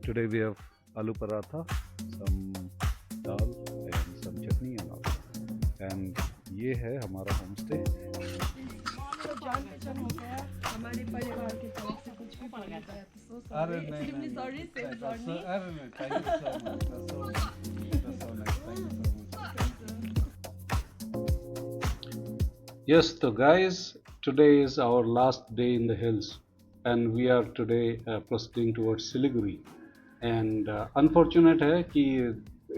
Today we have aloo paratha, some dal and some chutney and all. And ये है हमारा home stay. तो जान पहचान हो गया हमारे परिवार की तरफ से कुछ भी बोल गया तो अरे नहीं extremely sorry अरे sorry नहीं thank you so much that's so nice thank you so much. Yes, so guys, today is our last day in the hills, and we are today proceeding towards Siliguri. And unfortunate है कि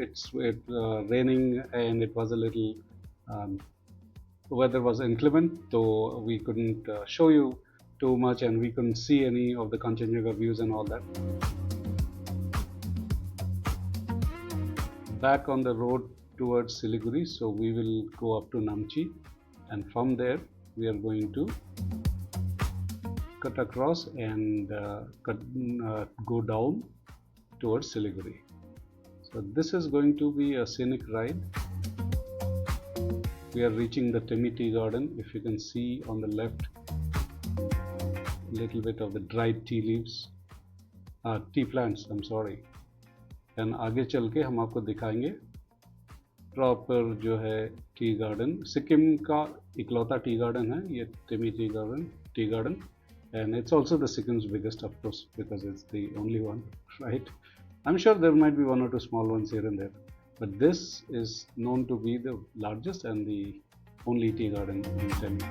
it's raining and it was a little weather was inclement, so we couldn't show you too much, and we couldn't see any of the Kanchenjunga views and all that. Back on the road towards Siliguri, so we will go up to Namchi, and from there we are going to cut across and go down towards Siliguri. So this is going to be a scenic ride. We are reaching the Temi Tea Garden. If you can see on the left, a little bit of the dried tea leaves, tea plants, I'm sorry. And आगे चल के हम आपको दिखाएंगे proper जो है tea garden. Sikkim का इकलौता टी गार्डन है ये Temi tea garden, and it's also the Sikkim's biggest, of course, because it's the only one, right? I'm sure there might be one or two small ones here and there, but this is known to be the largest and the only tea garden in Temi,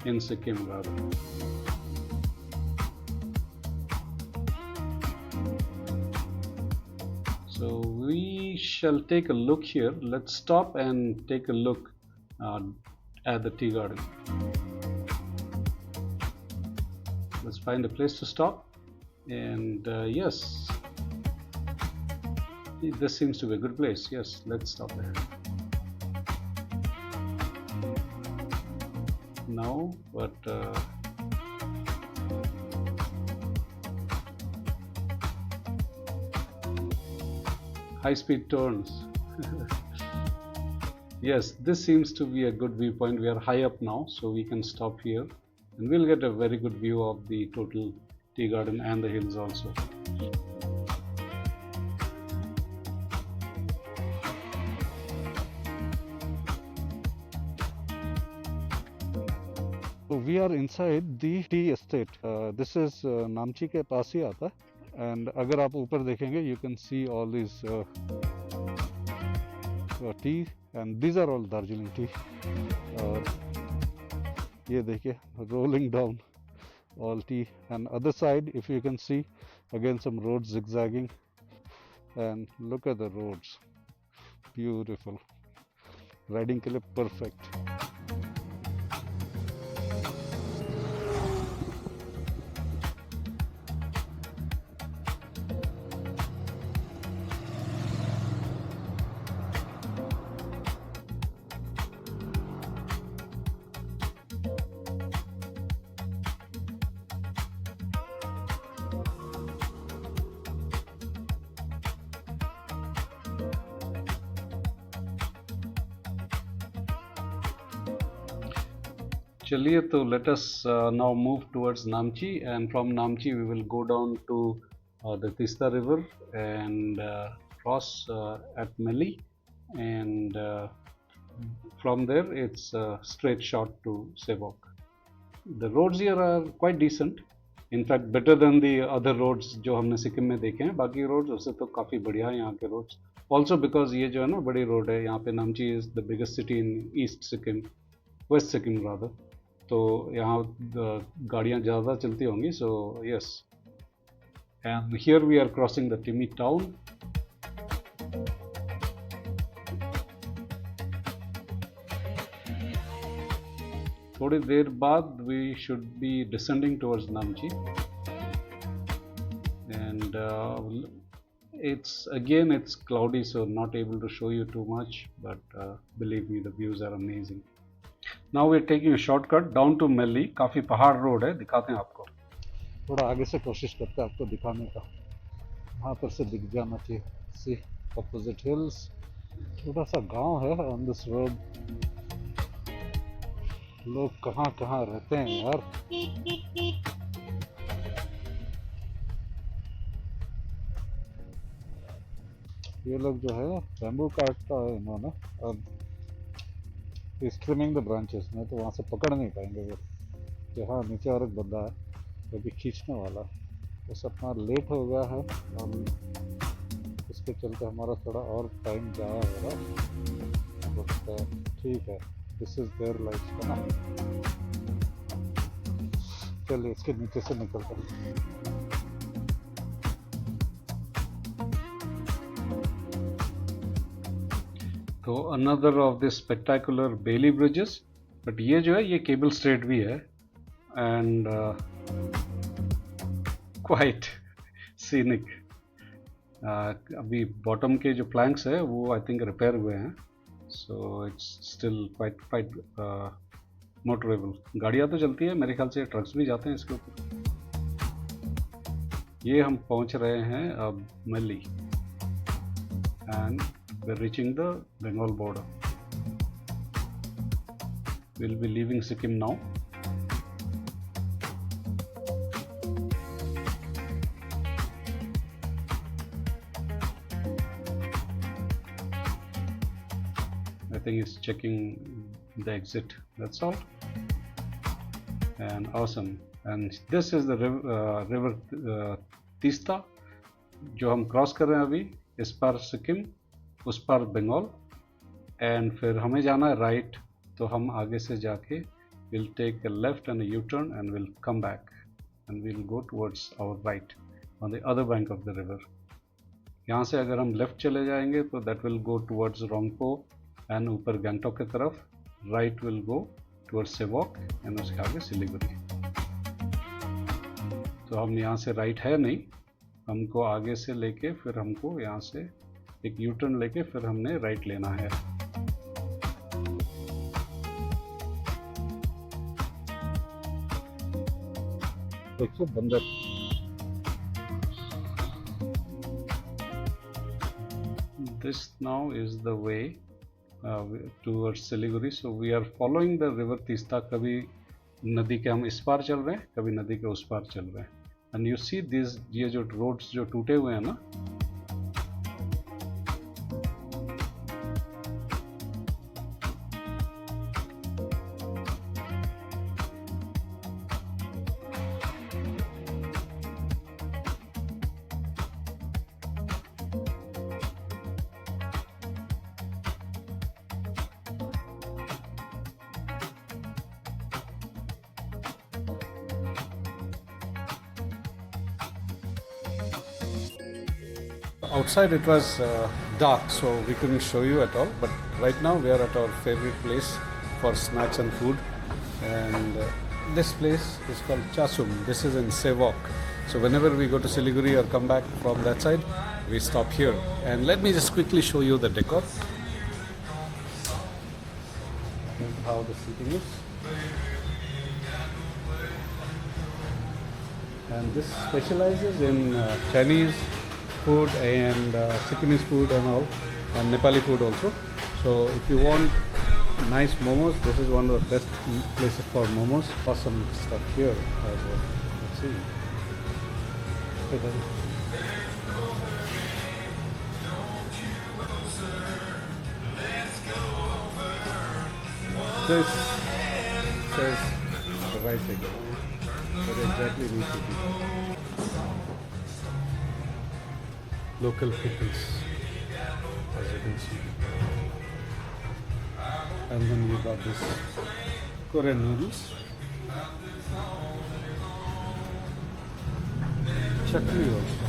in Sikkim rather. So we shall take a look here. Let's stop and take a look at the tea garden. Let's find a place to stop, and yes, this seems to be a good place. Yes, let's stop there. No, but high-speed turns. Yes, this seems to be a good viewpoint. We are high up now, so we can stop here, and we'll get a very good view of the total tea garden and the hills also. So we are inside the tea estate. This is नामची के पास ही आता है. And अगर आप ऊपर देखेंगे, you can see all these tea, and these are all Darjeeling tea. ये देखिए, rolling down all tea, and other side, if you can see, again some roads zigzagging, and look at the roads, beautiful, riding के लिए perfect. चलिए, तो let us now move towards Namchi, and from Namchi we will go down to the Tista River and cross at Melli, and from there it's a straight shot to Sebok. The roads here are quite decent, in fact better than the other roads जो हमने सिक्किम में देखे हैं. बाकी roads उससे तो काफ़ी बढ़िया हैं यहाँ के roads. Also because ये जो है ना बड़ी road है यहाँ पे. Namchi is the biggest city in East Sikkim, West Sikkim rather. तो यहाँ गाड़ियाँ ज़्यादा चलती होंगी. So yes, and here we are crossing the Timi town. थोड़ी देर बाद we should be descending towards Namchi, and it's cloudy, so not able to show you too much, but believe me, the views are amazing. Now we're taking a shortcut down to Melli. काफ़ी पहाड़ road है, दिखाते हैं आपको. थोड़ा आगे से कोशिश करते हैं आपको दिखाने का. वहाँ पर से दिख जाना चाहिए. See, opposite hills. छोटा सा गांव है on this road. लोग कहाँ कहाँ रहते हैं यार. ये लोग जो है बैम्बू काटता है इन्होंने, अब इज ट्रिमिंग द ब्रांचेस में, तो वहाँ से पकड़ नहीं पाएंगे वो। कि हाँ नीचे और एक बंदा है जो भी खींचने वाला है। बस अपना लेट हो गया है और इसके चलते हमारा थोड़ा और टाइम जाया हो रहा है, बट ठीक है, दिस इज देयर लाइफ का ना। चलिए इसके नीचे से निकलते हैं। तो another of this spectacular Bailey bridges, but ये जो है ये केबल स्ट्रेट भी है एंड क्वाइट सीनिक। अभी बॉटम के जो प्लैंक्स है वो आई थिंक रिपेयर हुए हैं, so it's still quite motorable. गाड़ियाँ तो चलती है, मेरे ख्याल से ट्रक्स भी जाते हैं इसके ऊपर। ये हम पहुंच रहे हैं अब मली and we're reaching the Bengal border. We'll be leaving Sikkim now. I think it's checking the exit, that's all. And awesome. And this is the river Tista जो हम क्रॉस कर रहे हैं अभी। इस पार सिक्किम, उस पार बंगाल, एंड फिर हमें जाना है राइट, तो हम आगे से जाके will take a left and U turn and will come back and will go towards our right on the other bank of the river. यहाँ से अगर हम लेफ्ट चले जाएंगे तो that will go towards Rongpo and ऊपर गंगटोक की तरफ, right will go towards Sevoke and उसके आगे सिलीगुड़ी। तो हम यहाँ से राइट है नहीं, हमको आगे से लेके फिर हमको यहाँ से एक यू टर्न लेके फिर हमने राइट लेना है। देखिए बंदर। This now is the way towards Siliguri. So we are following the river Tista. कभी नदी के हम इस पार चल रहे हैं, कभी नदी के उस पार चल रहे हैं। And you see these, ये जो रोड्स जो टूटे हुए हैं ना, outside it was dark, so we couldn't show you at all, but right now we are at our favorite place for snacks and food, and this place is called Chasum. This is in Sevok, so whenever we go to Siliguri or come back from that side, we stop here. And let me just quickly show you the decor. This is how the seating is, and this specializes in Chinese food and Sikkimese food and all, and Nepali food also. So if you want nice momos, this is one of the best places for momos. Awesome stuff here as well. Let's see. This says the right thing, but exactly needs to be. Local pickles, as you can see, and then we got this Korean noodles, chutney also.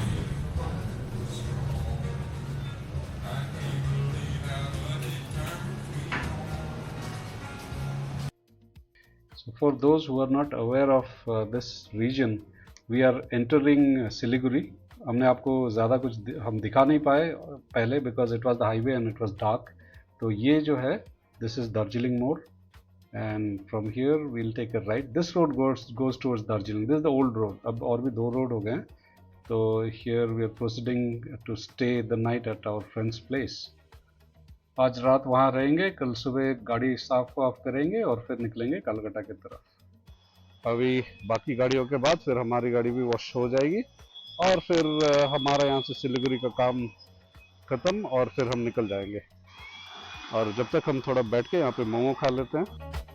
So for those who are not aware of this region, we are entering Siliguri. हमने आपको ज़्यादा कुछ हम दिखा नहीं पाए पहले, because it was the highway and it was dark. तो ये जो है, this is Darjeeling More, and from here we'll take a right. This road goes towards Darjeeling. This is the old road, अब और भी 2 रोड हो गए हैं। तो here we are proceeding to stay the night at our friends place. आज रात वहाँ रहेंगे, कल सुबह गाड़ी साफ वाफ करेंगे और फिर निकलेंगे कलकत्ता की तरफ। अभी बाकी गाड़ियों के बाद फिर हमारी गाड़ी भी वॉश हो जाएगी और फिर हमारा यहाँ से सिलीगुड़ी का काम ख़त्म और फिर हम निकल जाएंगे। और जब तक हम थोड़ा बैठ के यहाँ पे मोमो खा लेते हैं।